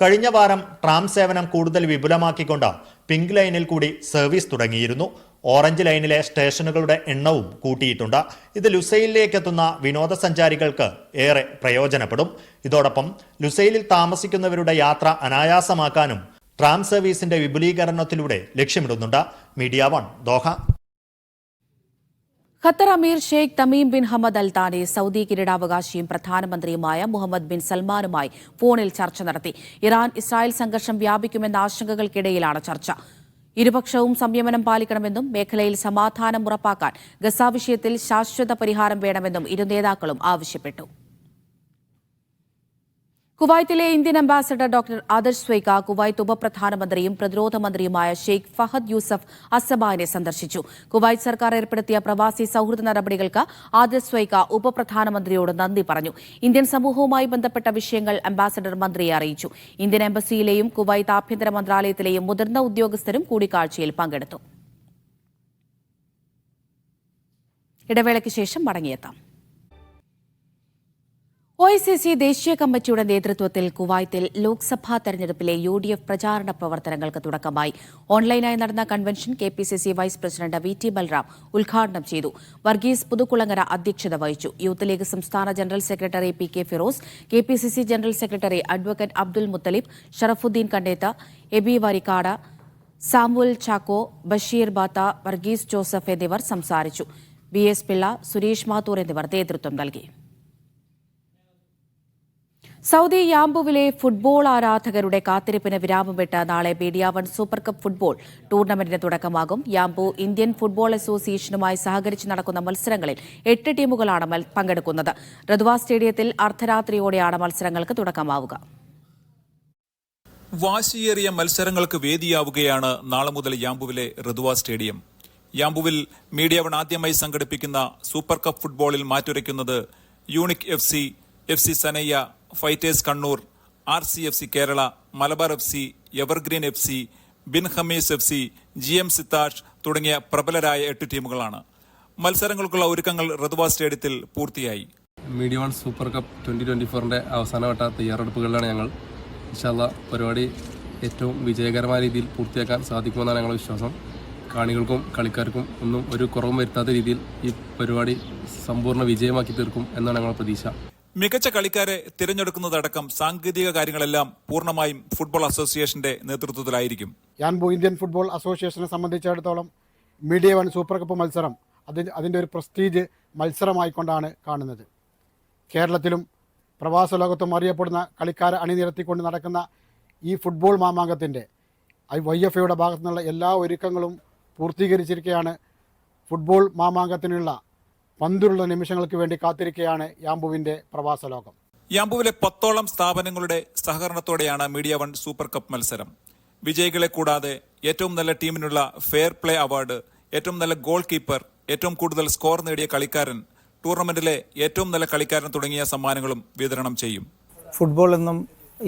കഴിഞ്ഞ വാരം ട്രാം സേവനം കൂടുതൽ വിപുലമാക്കിക്കൊണ്ട് പിങ്ക് ലൈനിൽ കൂടി സർവീസ് തുടങ്ങിയിരുന്നു. ഓറഞ്ച് ലൈനിലെ സ്റ്റേഷനുകളുടെ എണ്ണവും കൂട്ടിയിട്ടുണ്ട്. ഇത് ലുസൈലിലേക്ക് എത്തുന്ന വിനോദസഞ്ചാരികൾക്ക് ഏറെ പ്രയോജനപ്പെടും. ഇതോടൊപ്പം ലുസൈലിൽ താമസിക്കുന്നവരുടെ യാത്ര അനായാസമാക്കാനും ട്രാം സർവീസിന്റെ വിപുലീകരണത്തിലൂടെ ലക്ഷ്യമിടുന്നുണ്ട്. Media 1 Doha. Qatar Emir Sheikh Tamim bin Hamad Al Thani Saudi കിരീടാവകാശിയും പ്രധാനമന്ത്രിയുമായ മുഹമ്മദ് ബിൻ സൽമാനുമായി ഫോണിൽ ചർച്ച നടത്തി. ഇറാൻ ഇസ്രായേൽ സംഘർഷം വ്യാപിക്കുമെന്ന ആശങ്കകൾക്കിടയിലാണ് ചർച്ച. ഇരുപക്ഷവും സംയമനം പാലിക്കണമെന്നും മേഖലയിൽ സമാധാനം ഉറപ്പാക്കാൻ ഗസ വിഷയത്തിൽ ശാശ്വത പരിഹാരം വേണമെന്നും ഇരു നേതാക്കളും ആവശ്യപ്പെട്ടു. കുവൈത്തിലെ Indian ambassador doctor Adarsh Swaika Kuwait ഉപപ്രധാനമന്ത്രിയും പ്രതിരോധ മന്ത്രിയുമായ ഷെയ്ഖ് ഫഹദ് യൂസഫ് അസബാനെ സന്ദർശിച്ചു. കുവൈത്ത് സർക്കാർ ഏർപ്പെടുത്തിയ പ്രവാസി സൌഹൃദ നടപടികൾക്ക് ആദർശ് സ്വൈക ഉപപ്രധാനമന്ത്രിയോട് നന്ദി പറഞ്ഞു. ഇന്ത്യൻ സമൂഹവുമായി ബന്ധപ്പെട്ട വിഷയങ്ങൾ അംബാസഡർ മന്ത്രിയെ അറിയിച്ചു. ഇന്ത്യൻ എംബസിയിലെയും കുവൈത്ത് ആഭ്യന്തര മന്ത്രാലയത്തിലെയും മുതിർന്ന ഉദ്യോഗസ്ഥരും കൂടിക്കാഴ്ചയിൽ പങ്കെടുത്തു. ഇടവേളയ്ക്ക് ശേഷം മടങ്ങിയെത്താം. OICC ദേശീയ കമ്മിറ്റിയുടെ നേതൃത്വത്തിൽ കുവൈത്തിൽ ലോക്സഭാ തെരഞ്ഞെടുപ്പിലെ UDF പ്രചാരണ പ്രവർത്തനങ്ങൾക്ക് തുടക്കമായി. ഓൺലൈനായി നടന്ന convention KPCC vice president VT Balram ഉദ്ഘാടനം ചെയ്തു. വർഗീസ് പുതുക്കുളങ്ങര അധ്യക്ഷത വഹിച്ചു. യൂത്ത് ലീഗ് സംസ്ഥാന general secretary PK Firoz, KPCC general secretary advocate Abdul Muthalib, Sharafuddin Kandetha, Abi Varikkad, Samul Chacko, Basheer Batha, Varghese Joseph എന്നിവർ സംസാരിച്ചു. BS പിള്ള, സുരേഷ് മാത്തൂർ എന്നിവർ നേതൃത്വം നൽകി. സൗദി യാംബുവിലെ ഫുട്ബോൾ ആരാധകരുടെ കാത്തിരിപ്പിന് വിരാമമിട്ട് നാളെ മീഡിയ 1 സൂപ്പർ കപ്പ് ഫുട്ബോൾ ടൂർണമെന്റിന് തുടക്കമാകും. യാംബു ഇന്ത്യൻ ഫുട്ബോൾ അസോസിയേഷനുമായി സഹകരിച്ച് നടക്കുന്ന മത്സരങ്ങളിൽ 8 ടീമുകളാണ് പങ്കെടുക്കുന്നത്. റദ്വ സ്റ്റേഡിയത്തിൽ അർദ്ധരാത്രിയോടെയാണ് മത്സരങ്ങൾക്ക് തുടക്കമാവുക. വാശിയേറിയ മത്സരങ്ങൾക്ക് വേദിയാവുകയാണ് നാളെ മുതൽ യാംബുവിലെ റദ്വ സ്റ്റേഡിയം. യാംബുവിൽ മീഡിയ 1 ആദ്യമായി സംഘടിപ്പിക്കുന്ന സൂപ്പർ കപ്പ് ഫുട്ബോളിൽ മാറ്റുരയ്ക്കുന്നത് unique FC Sanaiya, fighters Kannur, RCFC Kerala, Malabar FC, evergreen FC, bin Hamees FC, GM സിത്താഷ് തുടങ്ങിയ പ്രബലരായ 8 ടീമുകളാണ്. മത്സരങ്ങൾക്കുള്ള ഒരുക്കങ്ങൾ റദ്വ സ്റ്റേഡിയത്തിൽ പൂർത്തിയായി. മീഡിയ 1 സൂപ്പർ കപ്പ് 2024 അവസാനവട്ട തയ്യാറെടുപ്പുകളിലാണ് ഞങ്ങൾ. ഇൻഷാ അല്ലാഹ് പരിപാടി ഏറ്റവും വിജയകരമായ രീതിയിൽ പൂർത്തിയാക്കാൻ സാധിക്കുമെന്നാണ് ഞങ്ങളുടെ വിശ്വാസം. കാണികൾക്കും കളിക്കാർക്കും ഒന്നും ഒരു കുറവും വരുത്താത്ത രീതിയിൽ ഈ പരിപാടി സമ്പൂർണ്ണ വിജയമാക്കി തീർക്കും എന്നാണ് ഞങ്ങളുടെ പ്രതീക്ഷ. മികച്ച കളിക്കാരെ തിരഞ്ഞെടുക്കുന്നതടക്കം സാങ്കേതിക കാര്യങ്ങളെല്ലാം പൂർണ്ണമായും ഫുട്ബോൾ അസോസിയേഷന്റെ നേതൃത്വത്തിലായിരിക്കും. യാംബു ഇന്ത്യൻ ഫുട്ബോൾ അസോസിയേഷനെ സംബന്ധിച്ചിടത്തോളം മീഡിയ 1 സൂപ്പർ കപ്പ് മത്സരം അതിൻ്റെ ഒരു പ്രസ്റ്റീജ് മത്സരമായിക്കൊണ്ടാണ് കാണുന്നത്. കേരളത്തിലും പ്രവാസ ലോകത്തും അറിയപ്പെടുന്ന കളിക്കാരെ അണിനിരത്തിക്കൊണ്ട് നടക്കുന്ന ഈ ഫുട്ബോൾ മാമാങ്കത്തിൻ്റെ YFAയുടെ ഭാഗത്തു നിന്നുള്ള എല്ലാ ഒരുക്കങ്ങളും പൂർത്തീകരിച്ചിരിക്കുകയാണ്. ഫുട്ബോൾ മാമാങ്കത്തിനുള്ള പന്തുള്ള നിമിഷങ്ങൾക്ക് വേണ്ടി കാത്തിരിക്കുകയാണ് യാംബുവിന്റെ പ്രവാസ ലോകം. യാംബുവിലെ 10ഓളം സ്ഥാപനങ്ങളുടെ സഹകരണത്തോടെയാണ് മീഡിയ 1 സൂപ്പർ കപ്പ് മത്സരം. വിജയികളെ കൂടാതെ ഏറ്റവും നല്ല ടീമിനുള്ള ഫെയർ പ്ലേ അവാർഡ്, ഏറ്റവും നല്ല ഗോൾ കീപ്പർ, ഏറ്റവും കൂടുതൽ സ്കോർ നേടിയ കളിക്കാരൻ, ടൂർണമെന്റിലെ ഏറ്റവും നല്ല കളിക്കാരൻ തുടങ്ങിയ സമ്മാനങ്ങളും വിതരണം ചെയ്യും. ഫുട്ബോൾ എന്നും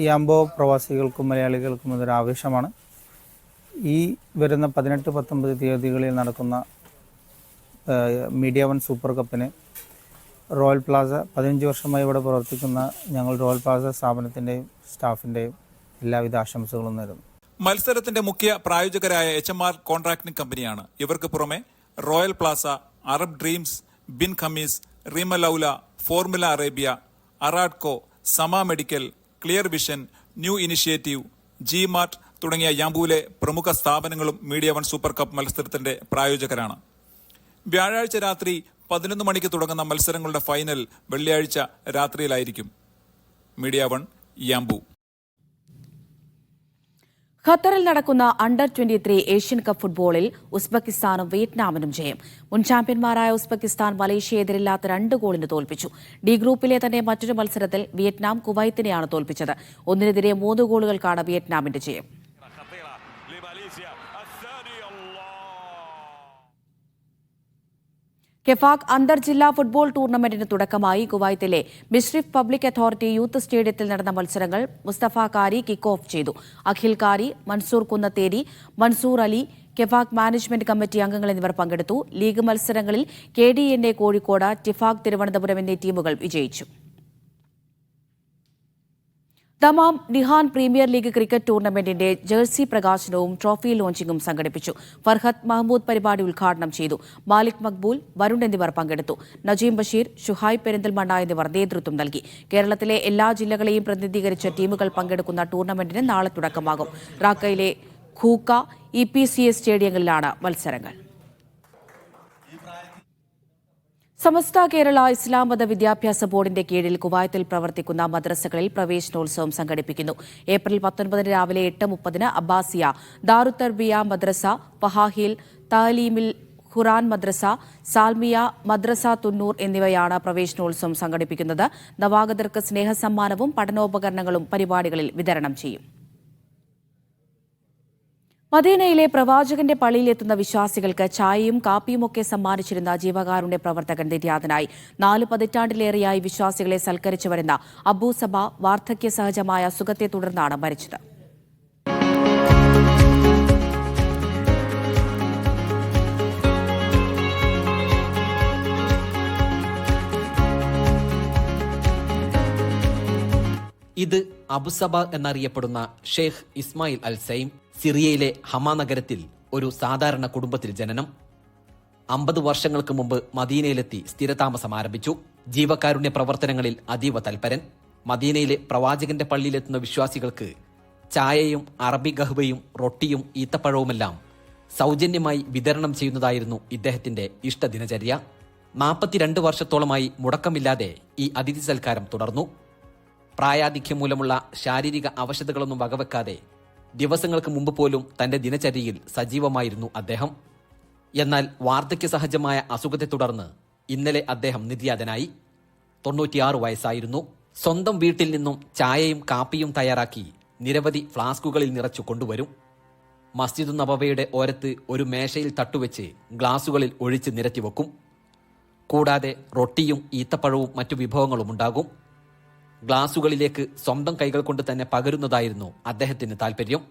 യാംബോ പ്രവാസികൾക്കും മലയാളികൾക്കും ഇതൊരു ആവേശമാണ്. ഈ വരുന്ന 18-19 തീയതികളിൽ നടക്കുന്ന മീഡിയ 1 സൂപ്പർ കപ്പിന് റോയൽ പ്ലാസ 15 വർഷമായി ഇവിടെ പ്രവർത്തിക്കുന്ന ഞങ്ങൾ റോയൽ പ്ലാസ സ്ഥാപനത്തിൻ്റെയും സ്റ്റാഫിൻ്റെയും എല്ലാവിധ ആശംസകളും നേരുന്നു. മത്സരത്തിന്റെ മുഖ്യ പ്രായോജകരായ HMR കോൺട്രാക്ടിംഗ് കമ്പനിയാണ്. ഇവർക്ക് പുറമെ royal plaza, Arab dreams, bin Khamis, Reema Loula, formula Arabia, Aradco, Sama medical, clear vision, new initiative, G-Mart തുടങ്ങിയ യാംബുവിലെ പ്രമുഖ സ്ഥാപനങ്ങളും മീഡിയ 1 സൂപ്പർ കപ്പ് മത്സരത്തിന്റെ പ്രായോജകരാണ്. വ്യാഴാഴ്ച രാത്രി 11 മണിക്ക് തുടങ്ങുന്ന മത്സരങ്ങളുടെ ഫൈനൽ വെള്ളിയാഴ്ച രാത്രിയിലായിരിക്കും. Media 1 Yanbu. ഖത്തറിൽ നടക്കുന്ന അണ്ടർ-23 ഏഷ്യൻ കപ്പ് ഫുട്ബോളിൽ ഉസ്ബെക്കിസ്ഥാനും വിയറ്റ്നാമിനും ജയം. മുൻ ചാമ്പ്യന്മാരായ ഉസ്ബെക്കിസ്ഥാൻ മലേഷ്യയെ എതിരില്ലാത്ത 2 ഗോളിന് തോൽപ്പിച്ചു. ഡി ഗ്രൂപ്പിലെ തന്നെ മറ്റൊരു മത്സരത്തിൽ വിയറ്റ്നാം കുവൈത്തിനെയാണ് തോൽപ്പിച്ചത്. 1-3 ഗോളുകൾക്കാണ് വിയറ്റ്നാമിന്റെ ജയം. കെഫാക് അന്തർജില്ലാ ഫുട്ബോൾ ടൂർണമെന്റിന് തുടക്കമായി. കുവൈത്തിലെ മിഷ്രിഫ് പബ്ലിക് അതോറിറ്റി യൂത്ത് സ്റ്റേഡിയത്തിൽ നടന്ന മത്സരങ്ങൾ മുസ്തഫ കാരി കിക്ക് ഓഫ് ചെയ്തു. അഖിൽ കാരി, മൻസൂർ കുന്നത്തേരി, മൻസൂർ അലി, കെഫാക് മാനേജ്മെന്റ് കമ്മിറ്റി അംഗങ്ങൾ എന്നിവർ പങ്കെടുത്തു. ലീഗ് മത്സരങ്ങളിൽ KDNA കോഴിക്കോട്, ടിഫാക് തിരുവനന്തപുരം എന്നീ ടീമുകൾ വിജയിച്ചു. Dammam Nihan premier league cricket ടൂർണമെന്റിന്റെ ജേഴ്സി പ്രകാശനവും ട്രോഫി ലോഞ്ചിംഗും സംഘടിപ്പിച്ചു. ഫർഹത്ത് മഹ്മൂദ് പരിപാടി ഉദ്ഘാടനം ചെയ്തു. മാലിക് മക്ബൂൽ, വരുൺ എന്നിവർ പങ്കെടുത്തു. നജീം ബഷീർ, ഷുഹൈബ് പെരിന്തൽമണ്ണ എന്നിവർ നേതൃത്വം നൽകി. കേരളത്തിലെ എല്ലാ ജില്ലകളെയും പ്രതിനിധീകരിച്ച ടീമുകൾ പങ്കെടുക്കുന്ന ടൂർണമെന്റിന് നാളെ തുടക്കമാകും. റാക്കയിലെ ഖൂക്ക, EPCS സ്റ്റേഡിയങ്ങളിലാണ് മത്സരങ്ങൾ. സമസ്ത കേരള ഇസ്ലാം മത വിദ്യാഭ്യാസ ബോർഡിന്റെ കീഴിൽ കുവൈത്തിൽ പ്രവർത്തിക്കുന്ന മദ്രസകളിൽ പ്രവേശനോത്സവം സംഘടിപ്പിക്കുന്നു. ഏപ്രിൽ 19 രാവിലെ 8:30 അബ്ബാസിയ, ദാറുത്തർബിയ മദ്രസ, ഫഹാഹിൽ, താലീമിൽ ഖുറാൻ മദ്രസ, സാൽമിയ, മദ്രസ തുന്നൂർ എന്നിവയാണ് പ്രവേശനോത്സവം സംഘടിപ്പിക്കുന്നത്. നവാഗതർക്ക് സ്നേഹസമ്മാനവും പഠനോപകരണങ്ങളും പരിപാടികളിൽ വിതരണം ചെയ്യും. മദീനയിലെ പ്രവാചകന്റെ പള്ളിയിലെത്തുന്ന വിശ്വാസികൾക്ക് ചായയും കാപ്പിയുമൊക്കെ സമ്മാനിച്ചിരുന്ന ജീവകാരുണ്യ പ്രവർത്തകൻ നിര്യാതനായി. 4 പതിറ്റാണ്ടിലേറെയായി വിശ്വാസികളെ സൽക്കരിച്ചു വരുന്ന അബൂ സബ വാർദ്ധക്യ സഹജമായ അസുഖത്തെ തുടർന്നാണ് മരിച്ചത്. ഇത് അബുസബ എന്നറിയപ്പെടുന്ന ഷെയ്ഖ് ഇസ്മായിൽ അൽ സൈം. സിറിയയിലെ ഹമാ നഗരത്തിൽ ഒരു സാധാരണ കുടുംബത്തിൽ ജനനം. 50 വർഷങ്ങൾക്ക് മുമ്പ് മദീനയിലെത്തി സ്ഥിരതാമസം ആരംഭിച്ചു. ജീവകാരുണ്യ പ്രവർത്തനങ്ങളിൽ അതീവ തൽപരൻ. മദീനയിലെ പ്രവാചകന്റെ പള്ളിയിലെത്തുന്ന വിശ്വാസികൾക്ക് ചായയും അറബി ഗഹ്വയും റൊട്ടിയും ഈത്തപ്പഴവുമെല്ലാം സൗജന്യമായി വിതരണം ചെയ്യുന്നതായിരുന്നു ഇദ്ദേഹത്തിന്റെ ഇഷ്ടദിനചര്യ. 42 വർഷത്തോളമായി മുടക്കമില്ലാതെ ഈ അതിഥി സൽക്കാരം തുടർന്നു. പ്രായാധിക്യം മൂലമുള്ള ശാരീരിക അവശതകളൊന്നും വകവെക്കാതെ ദിവസങ്ങൾക്ക് മുമ്പ് പോലും തന്റെ ദിനചര്യയിൽ സജീവമായിരുന്നു അദ്ദേഹം. എന്നാൽ വാർദ്ധക്യ സഹജമായ അസുഖത്തെ തുടർന്ന് ഇന്നലെ അദ്ദേഹം നിര്യാതനായി. 96 വയസ്സായിരുന്നു. സ്വന്തം വീട്ടിൽ നിന്നും ചായയും കാപ്പിയും തയ്യാറാക്കി നിരവധി ഫ്ലാസ്കുകളിൽ നിറച്ചു കൊണ്ടുവരും. മസ്ജിദ് നബവിയുടെ ഓരത്ത് ഒരു മേശയിൽ തട്ടുവെച്ച് ഗ്ലാസുകളിൽ ഒഴിച്ച് നിരത്തിവെക്കും. കൂടാതെ റൊട്ടിയും ഈത്തപ്പഴവും മറ്റു വിഭവങ്ങളും ഉണ്ടാകും. ഗ്ലാസുകളിലേക്ക് സ്വന്തം കൈകൾ കൊണ്ട് തന്നെ പകരുന്നതായിരുന്നു അദ്ദേഹത്തിന് താല്പര്യം.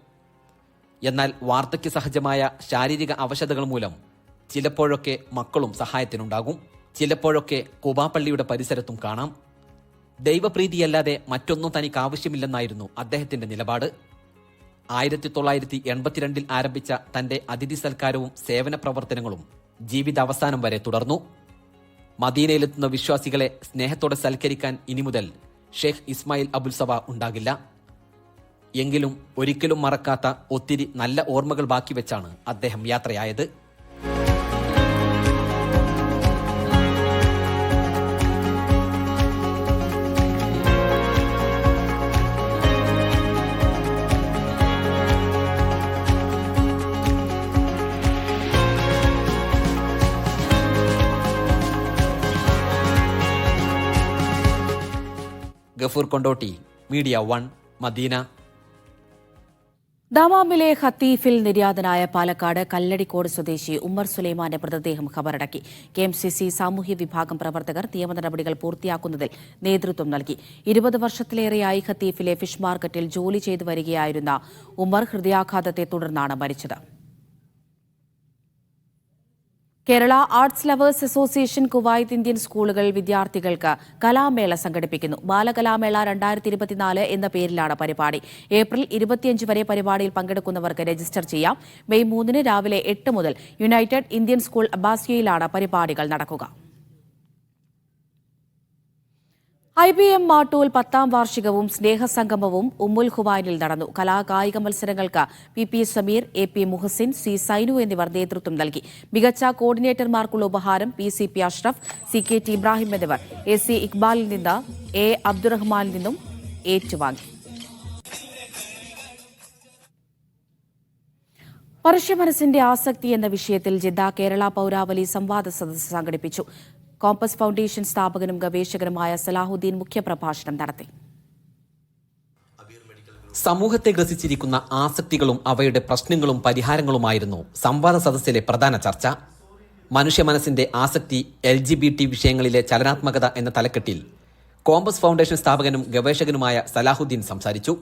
എന്നാൽ വാർദ്ധക്യ സഹജമായ ശാരീരിക അവശതകൾ മൂലം ചിലപ്പോഴൊക്കെ മക്കളും സഹായത്തിനുണ്ടാകും. ചിലപ്പോഴൊക്കെ കുബാ പള്ളിയുടെ പരിസരത്തും കാണാം. ദൈവപ്രീതിയല്ലാതെ മറ്റൊന്നും തനിക്ക് ആവശ്യമില്ലെന്നായിരുന്നു അദ്ദേഹത്തിന്റെ നിലപാട്. 1982 ആരംഭിച്ച തന്റെ അതിഥി സൽക്കാരവും സേവന പ്രവർത്തനങ്ങളും ജീവിതാവസാനം വരെ തുടർന്നു. മദീനയിലെത്തുന്ന വിശ്വാസികളെ സ്നേഹത്തോടെ സൽക്കരിക്കാൻ ഇനി മുതൽ ഷെയ്ഖ് ഇസ്മായിൽ അബുൽ സബ ഉണ്ടാകില്ല. എങ്കിലും ഒരിക്കലും മറക്കാത്ത ഒത്തിരി നല്ല ഓർമ്മകൾ ബാക്കി വെച്ചാണ് അദ്ദേഹം യാത്രയായത്. Gafoor Kondotty, media 1, Medina. ദമാമിലെ ഖത്തീഫിൽ നിര്യാതനായ പാലക്കാട് കല്ലടിക്കോട് സ്വദേശി ഉമ്മർ സുലൈമാന്റെ മൃതദേഹം ഖബറടക്കി. KMCC സാമൂഹ്യ വിഭാഗം പ്രവർത്തകർ നിയമ നടപടികൾ പൂർത്തിയാക്കുന്നതിൽ നേതൃത്വം നൽകി. 20 വർഷത്തിലേറെയായി ഖത്തീഫിലെ ഫിഷ് മാർക്കറ്റിൽ ജോലി ചെയ്തു വരികയായിരുന്ന ഉമ്മർ ഹൃദയാഘാതത്തെ തുടർന്നാണ് മരിച്ചത്. Kerala arts lovers association Kuwait Indian സ്കൂളുകൾ വിദ്യാർത്ഥികൾക്ക് കലാമേള സംഘടിപ്പിക്കുന്നു. ബാലകലാമേള 2024 എന്ന പേരിലാണ് പരിപാടി. ഏപ്രിൽ 25 വരെ പരിപാടിയിൽ പങ്കെടുക്കുന്നവർക്ക് രജിസ്റ്റർ ചെയ്യാം. മെയ് 3 രാവിലെ 8 മുതൽ യുണൈറ്റഡ് ഇന്ത്യൻ സ്കൂൾ അബ്ബാസിയയിലാണ് പരിപാടികൾ നടക്കുക. IBM മാട്ടൂൽ 10ാം വാർഷികവും സ്നേഹസംഗമവും ഉമ്മുൽ ഖുവൈനിൽ നടന്നു. കലാകായിക മത്സരങ്ങൾക്ക് PP Sameer, AP Muhsin, C Sainu എന്നിവർ നേതൃത്വം നൽകി. മികച്ച കോർഡിനേറ്റർമാർക്കുള്ള ഉപഹാരം PCP അഷ്റഫ്, CKT ഇബ്രാഹിം എന്നിവർ AC ഇക്ബാലിൽ നിന്ന് A അബ്ദുറഹ്മാനിൽ നിന്നും ഏറ്റുവാങ്ങി. പരുഷ്യമനസ്സിന്റെ ആസക്തി എന്ന വിഷയത്തിൽ ജിദ്ദ കേരള പൗരാവലി സംവാദ സദസ്സ് സംഘടിപ്പിച്ചു. കോമ്പസ് ഫൗണ്ടേഷൻ സ്ഥാപകനും ഗവേഷകനുമായ സലാഹുദ്ദീൻ മുഖ്യപ്രഭാഷണം നടത്തി. സമൂഹത്തെ ഗ്രസിച്ചിരിക്കുന്ന ആസക്തികളും അവയുടെ പ്രശ്നങ്ങളും പരിഹാരങ്ങളുമായിരുന്നു സംവാദ സദസ്സിലെ പ്രധാന ചർച്ച. മനുഷ്യ മനസ്സിന്റെ ആസക്തി, LGBT വിഷയങ്ങളിലെ ചലനാത്മകത എന്ന തലക്കെട്ടിൽ കോമ്പസ് ഫൗണ്ടേഷൻ സ്ഥാപകനും ഗവേഷകനുമായ സലാഹുദ്ദീൻ സംസാരിച്ചു.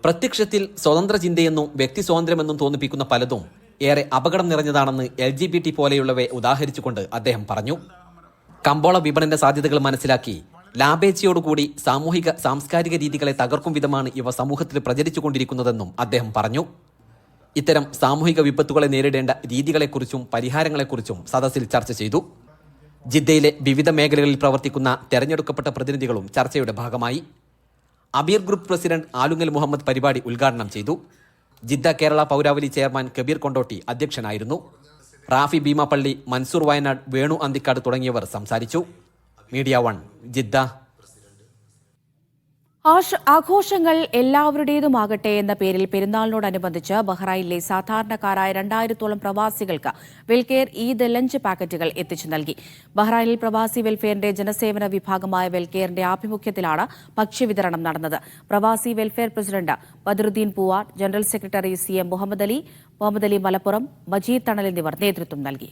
പ്രത്യക്ഷത്തിൽ സ്വതന്ത്ര ചിന്തയെന്നും വ്യക്തി സ്വാതന്ത്ര്യമെന്നും തോന്നിപ്പിക്കുന്ന പലതും ഏറെ അപകടം നിറഞ്ഞതാണെന്ന് LGBT പോലെയുള്ളവയെ ഉദാഹരിച്ചുകൊണ്ട് അദ്ദേഹം പറഞ്ഞു. കമ്പോള വിപണന സാധ്യതകൾ മനസ്സിലാക്കി ലാഭേച്ഛയോടുകൂടി സാമൂഹിക സാംസ്കാരിക രീതികളെ തകർക്കും വിധമാണ് ഇവ സമൂഹത്തിൽ പ്രചരിച്ചുകൊണ്ടിരിക്കുന്നതെന്നും അദ്ദേഹം പറഞ്ഞു. ഇത്തരം സാമൂഹിക വിപത്തുകളെ നേരിടേണ്ട രീതികളെക്കുറിച്ചും പരിഹാരങ്ങളെക്കുറിച്ചും സദസ്സിൽ ചർച്ച ചെയ്തു. ജിദ്ദയിലെ വിവിധ മേഖലകളിൽ പ്രവർത്തിക്കുന്ന തെരഞ്ഞെടുക്കപ്പെട്ട പ്രതിനിധികളും ചർച്ചയുടെ ഭാഗമായി. അബീർ ഗ്രൂപ്പ് പ്രസിഡന്റ് ആലുങ്ങൽ മുഹമ്മദ് പരിപാടി ഉദ്ഘാടനം ചെയ്തു. ജിദ്ദ കേരള പൗരാവലി ചെയർമാൻ കബീർ കൊണ്ടോട്ടി അധ്യക്ഷനായിരുന്നു. റാഫി ഭീമാപ്പള്ളി, മൻസൂർ വയനാട്, വേണു അന്തിക്കാട് തുടങ്ങിയവർ സംസാരിച്ചു. Media 1 Jeddah. ആഘോഷങ്ങൾ എല്ലാവരുടേതുമാകട്ടെ എന്ന പേരിൽ പെരുന്നാളിനോടനുബന്ധിച്ച് ബഹ്റൈനിലെ സാധാരണക്കാരായ 2000-ഓളം പ്രവാസികൾക്ക് വെൽകെയർ ഈദ് ലഞ്ച് പാക്കറ്റുകൾ എത്തിച്ചു നൽകി. ബഹ്റൈനിൽ പ്രവാസി വെൽഫെയറിന്റെ ജനസേവന വിഭാഗമായ വെൽകെയറിന്റെ ആഭിമുഖ്യത്തിലാണ് ഭക്ഷ്യവിതരണം നടന്നത്. പ്രവാസി welfare president Badaruddin Poovar, general secretary CM Muhammad Ali Malappuram, Majeed Thanal എന്നിവർ നേതൃത്വം നൽകി.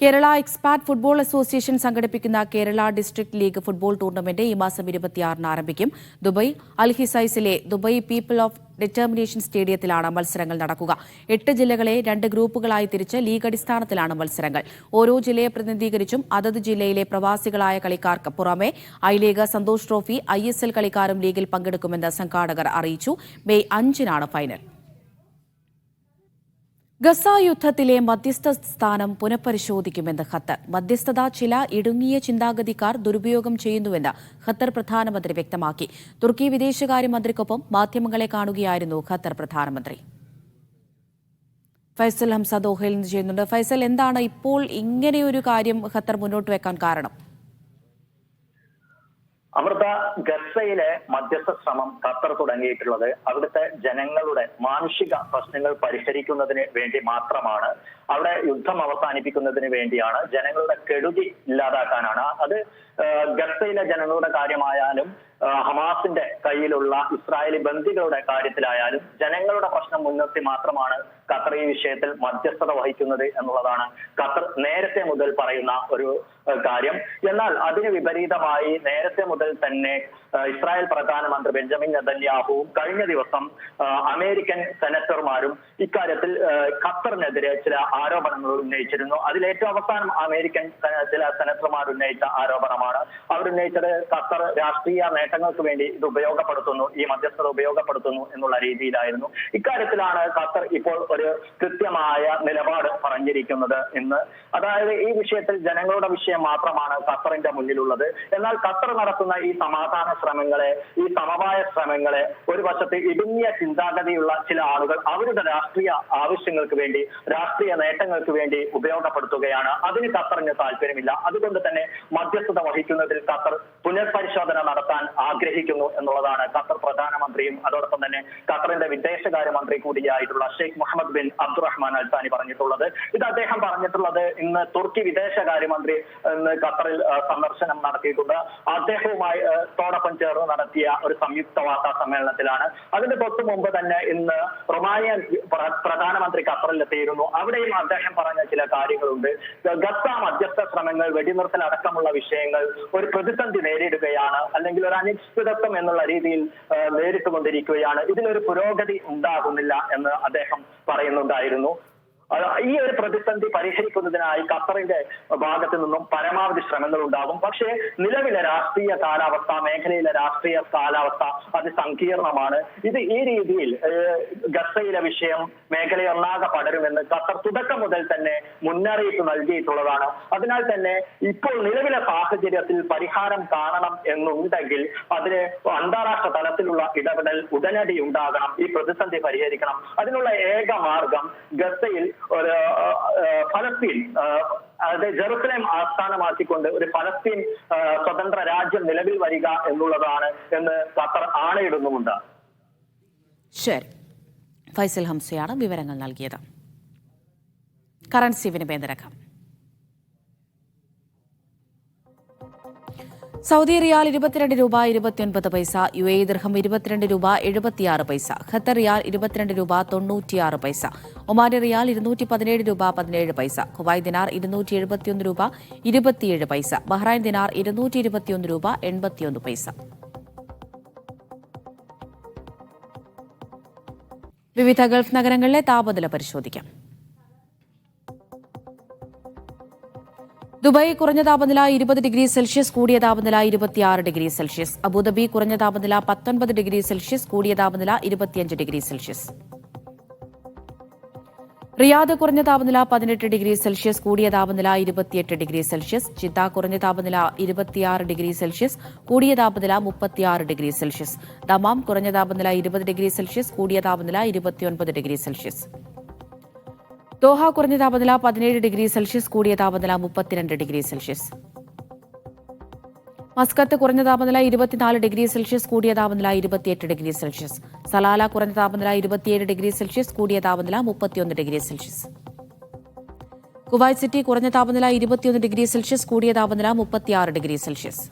കേരള എക്സ്പാറ്റ് ഫുട്ബോൾ അസോസിയേഷൻ സംഘടിപ്പിക്കുന്ന Kerala district league football tournament ഈ മാസം 26-ന് ആരംഭിക്കും. ദുബായ് അൽഹിസൈസിലെ ദുബായ് പീപ്പിൾ ഓഫ് ഡിറ്റർമിനേഷൻ സ്റ്റേഡിയത്തിലാണ് മത്സരങ്ങൾ നടക്കുക. 8 ജില്ലകളെ 2 ഗ്രൂപ്പുകളായി തിരിച്ച് ലീഗ് അടിസ്ഥാനത്തിലാണ് മത്സരങ്ങൾ. ഓരോ ജില്ലയെ പ്രതിനിധീകരിച്ചും അതത് ജില്ലയിലെ പ്രവാസികളായ കളിക്കാർക്ക് പുറമെ I league, Santosh trophy, ISL കളിക്കാരും ലീഗിൽ പങ്കെടുക്കുമെന്ന് സംഘാടകർ അറിയിച്ചു. മെയ് 5-നാണ് ഫൈനൽ. ഗസ യുദ്ധത്തിലെ മധ്യസ്ഥ സ്ഥാനം പുനഃപരിശോധിക്കുമെന്ന് ഖത്തർ. മധ്യസ്ഥത ചില ഇടുങ്ങിയ ചിന്താഗതിക്കാർ ദുരുപയോഗം ചെയ്യുന്നുവെന്ന് ഖത്തർ പ്രധാനമന്ത്രി വ്യക്തമാക്കി. തുർക്കി വിദേശകാര്യമന്ത്രിക്കൊപ്പം മാധ്യമങ്ങളെ കാണുകയായിരുന്നു ഖത്തർ പ്രധാനമന്ത്രി. ഫൈസൽ ഹംസ ദോഹയിൽ നിന്ന് ചെയ്യുന്നുണ്ട്. ഫൈസൽ, എന്താണ് ഇപ്പോൾ ഇങ്ങനെയൊരു കാര്യം ഖത്തർ മുന്നോട്ട് വെക്കാൻ കാരണം? അമൃത, ഗസയിലെ മധ്യസ്ഥ ശ്രമം ഖത്തർ തുടങ്ങിയിട്ടുള്ളത് അവിടുത്തെ ജനങ്ങളുടെ മാനുഷിക പ്രശ്നങ്ങൾ പരിഹരിക്കുന്നതിന് വേണ്ടി മാത്രമാണ്. അവിടെ യുദ്ധം അവസാനിപ്പിക്കുന്നതിന് വേണ്ടിയാണ്, ജനങ്ങളുടെ കെടുതി ഇല്ലാതാക്കാനാണ്. അത് ഗസയിലെ ജനങ്ങളുടെ കാര്യമായാലും ഹമാസിന്റെ കയ്യിലുള്ള ഇസ്രായേലി ബന്ദികളുടെ കാര്യത്തിലായാലും ജനങ്ങളുടെ പ്രശ്നം മുൻനിർത്തി മാത്രമാണ് ഖത്തർ ഈ വിഷയത്തിൽ മധ്യസ്ഥത വഹിക്കുന്നത് എന്നുള്ളതാണ് ഖത്തർ നേരത്തെ മുതൽ പറയുന്ന ഒരു കാര്യം. എന്നാൽ അതിന് വിപരീതമായി നേരത്തെ മുതൽ തന്നെ ഇസ്രായേൽ പ്രധാനമന്ത്രി ബെഞ്ചമിൻ നെതന്യാഹുവും കഴിഞ്ഞ ദിവസം അമേരിക്കൻ സെനറ്റർമാരും ഇക്കാര്യത്തിൽ ഖത്തറിനെതിരെ ചില ആരോപണങ്ങൾ ഉന്നയിച്ചിരുന്നു. അതിലേറ്റവും അവസാനം അമേരിക്കൻ ചില സെനറ്റർമാർ ഉന്നയിച്ച ആരോപണമാണ്. അവരുന്നയിച്ചത് ഖത്തർ രാഷ്ട്രീയ നേട്ടങ്ങൾക്ക് വേണ്ടി ഇത് ഉപയോഗപ്പെടുത്തുന്നു, ഈ മധ്യസ്ഥത ഉപയോഗപ്പെടുത്തുന്നു എന്നുള്ള രീതിയിലായിരുന്നു. ഇക്കാര്യത്തിലാണ് ഖത്തർ ഇപ്പോൾ ഒരു കൃത്യമായ നിലപാട് പറഞ്ഞിരിക്കുന്നത് എന്ന്. അതായത് ഈ വിഷയത്തിൽ ജനങ്ങളുടെ വിഷയം മാത്രമാണ് ഖത്തറിന്റെ മുന്നിലുള്ളത്. എന്നാൽ ഖത്തർ നടത്തുന്ന ഈ സമാധാന ശ്രമങ്ങളെ, ഈ സമവായ ശ്രമങ്ങളെ ഒരു വശത്ത് ഇടുങ്ങിയ ചിന്താഗതിയുള്ള ചില ആളുകൾ അവരുടെ രാഷ്ട്രീയ ആവശ്യങ്ങൾക്ക് വേണ്ടി, രാഷ്ട്രീയ നേട്ടങ്ങൾക്ക് വേണ്ടി ഉപയോഗപ്പെടുത്തുകയാണ്. അതിന് ഖത്തറിന് താല്പര്യമില്ല. അതുകൊണ്ട് തന്നെ മധ്യസ്ഥത വഹിക്കുന്നതിൽ ഖത്തർ പുനഃപരിശോധന നടത്താൻ ആഗ്രഹിക്കുന്നു എന്നുള്ളതാണ് ഖത്തർ പ്രധാനമന്ത്രിയും അതോടൊപ്പം തന്നെ ഖത്തറിന്റെ വിദേശകാര്യമന്ത്രി കൂടിയായിട്ടുള്ള ഷെയ്ഖ് മുഹമ്മദ് ബിൻ അബ്ദുറഹ്മാൻ അൽ താനി പറഞ്ഞിട്ടുള്ളത്. ഇത് അദ്ദേഹം പറഞ്ഞിട്ടുള്ളത് ഇന്ന് തുർക്കി വിദേശകാര്യമന്ത്രി ഇന്ന് ഖത്തറിൽ സന്ദർശനം നടത്തിയിട്ടുണ്ട്. അദ്ദേഹവുമായി തോടൊപ്പം ചേർന്ന് നടത്തിയ ഒരു സംയുക്ത വാർത്താ സമ്മേളനത്തിലാണ്. അതിന് തൊട്ടു മുമ്പ് തന്നെ ഇന്ന് റൊമാനിയൻ പ്രധാനമന്ത്രി ഖത്തറിലെത്തിയിരുന്നു. അവിടെയും അദ്ദേഹം പറഞ്ഞ ചില കാര്യങ്ങളുണ്ട്. ഗസ മധ്യസ്ഥ ശ്രമങ്ങൾ, വെടിനിർത്തൽ അടക്കമുള്ള വിഷയങ്ങൾ ഒരു പ്രതിസന്ധി നേരിടുകയാണ്, അല്ലെങ്കിൽ ഒരു അനിശ്ചിതത്വം എന്നുള്ള രീതിയിൽ നേരിട്ടുകൊണ്ടിരിക്കുകയാണ്. ഇതിലൊരു പുരോഗതി ഉണ്ടാകുന്നില്ല എന്ന് അദ്ദേഹം പറയുന്നുണ്ടായിരുന്നു. ഈ ഒരു പ്രതിസന്ധി പരിഹരിക്കുന്നതിനായി ഖത്തറിന്റെ ഭാഗത്തു നിന്നും പരമാവധി ശ്രമങ്ങൾ ഉണ്ടാകും. പക്ഷേ നിലവിലെ രാഷ്ട്രീയ കാലാവസ്ഥ, മേഖലയിലെ രാഷ്ട്രീയ കാലാവസ്ഥ അതിസങ്കീർണമാണ്. ഇത് ഈ രീതിയിൽ ഗസയിലെ വിഷയം മേഖലയൊന്നാകെ പടരുമെന്ന് ഖത്തർ തുടക്കം മുതൽ തന്നെ മുന്നറിയിപ്പ് നൽകിയിട്ടുള്ളതാണ്. അതിനാൽ തന്നെ ഇപ്പോൾ നിലവിലെ സാഹചര്യത്തിൽ പരിഹാരം കാണണം എന്നുണ്ടെങ്കിൽ അതിന് അന്താരാഷ്ട്ര തലത്തിലുള്ള ഇടപെടൽ ഉടനടി ഉണ്ടാകണം. ഈ പ്രതിസന്ധി പരിഹരിക്കണം. അതിനുള്ള ഏക മാർഗം ഗസയിൽ ഒരു ഫലസ്തീൻ, അതായത് ജെറുസലേം ആസ്ഥാനമാക്കിക്കൊണ്ട് ഒരു ഫലസ്തീൻ സ്വതന്ത്ര രാജ്യം നിലവിൽ വരിക എന്നുള്ളതാണ് എന്ന് ഖത്തർ ആണയിടുന്നുമുണ്ട്. ശരി. ഫൈസൽ ഹംസയാണ് വിവരങ്ങൾ നൽകിയത്. കറൻസി വിനിമയ നിരക്ക്. സൗദി റിയാൽ 22 രൂപ 29 പൈസ, UAE ദിർഹം 22 രൂപ 76 പൈസ, ഖത്തർ റിയാൽ 22 രൂപ 96 പൈസ, ഒമാനി റിയാൽ 217 രൂപ 17 പൈസ, കുവൈറ്റ് ദിനാർ 271 രൂപ 27 പൈസ, ബഹ്റൈൻ ദിനാർ 221 രൂപ 81 പൈസ. വിവിധ ഗൾഫ് നഗരങ്ങളിലെ താപനില പരിശോധിക്കാം. ദുബായ് കുറഞ്ഞ താപനില 20 ഡിഗ്രി സെൽഷ്യസ്, കൂടിയ താപനില 26 ഡിഗ്രി സെൽഷ്യസ്. അബുദാബി കുറഞ്ഞ താപനില 19 ഡിഗ്രി സെൽഷ്യസ്, കൂടിയ താപനില 25 ഡിഗ്രി സെൽഷ്യസ്. റിയാദ് കുറഞ്ഞ താപനില 18 ഡിഗ്രി സെൽഷ്യസ്, കൂടിയ താപനില 28 ഡിഗ്രി സെൽഷ്യസ്. ജിദ്ദ കുറഞ്ഞ താപനില 26 ഡിഗ്രി സെൽഷ്യസ്, കൂടിയ താപനില 36 ഡിഗ്രി സെൽഷ്യസ്. ദമാം കുറഞ്ഞ താപനില 20 ഡിഗ്രി സെൽഷ്യസ്, കൂടിയ താപനില 29 ഡിഗ്രി സെൽഷ്യസ്. ദോഹ കുറഞ്ഞ താപനില 17 ഡിഗ്രി സെൽഷ്യസ്, കൂടിയ താപനില 32 ഡിഗ്രി സെൽഷ്യസ്. മസ്കത്ത് കുറഞ്ഞ താപനില 24 ഡിഗ്രി സെൽഷ്യസ്, കൂടിയ താപനില 28 ഡിഗ്രി സെൽഷ്യസ്. സലാല കുറഞ്ഞ താപനില 27 ഡിഗ്രി സെൽഷ്യസ്, കൂടിയ താപനില 31 ഡിഗ്രി സെൽഷ്യസ്. കുവൈറ്റ് സിറ്റി കുറഞ്ഞ താപനില 21 ഡിഗ്രി സെൽഷ്യസ്, കൂടിയ താപനില 36 ഡിഗ്രി സെൽഷ്യസ്.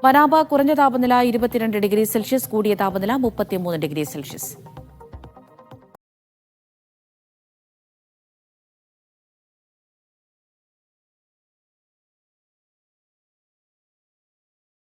വനാബ കുറഞ്ഞ താപനില 22 ഡിഗ്രി സെൽഷ്യസ്, കൂടിയ താപനില 33 ഡിഗ്രി സെൽഷ്യസ്.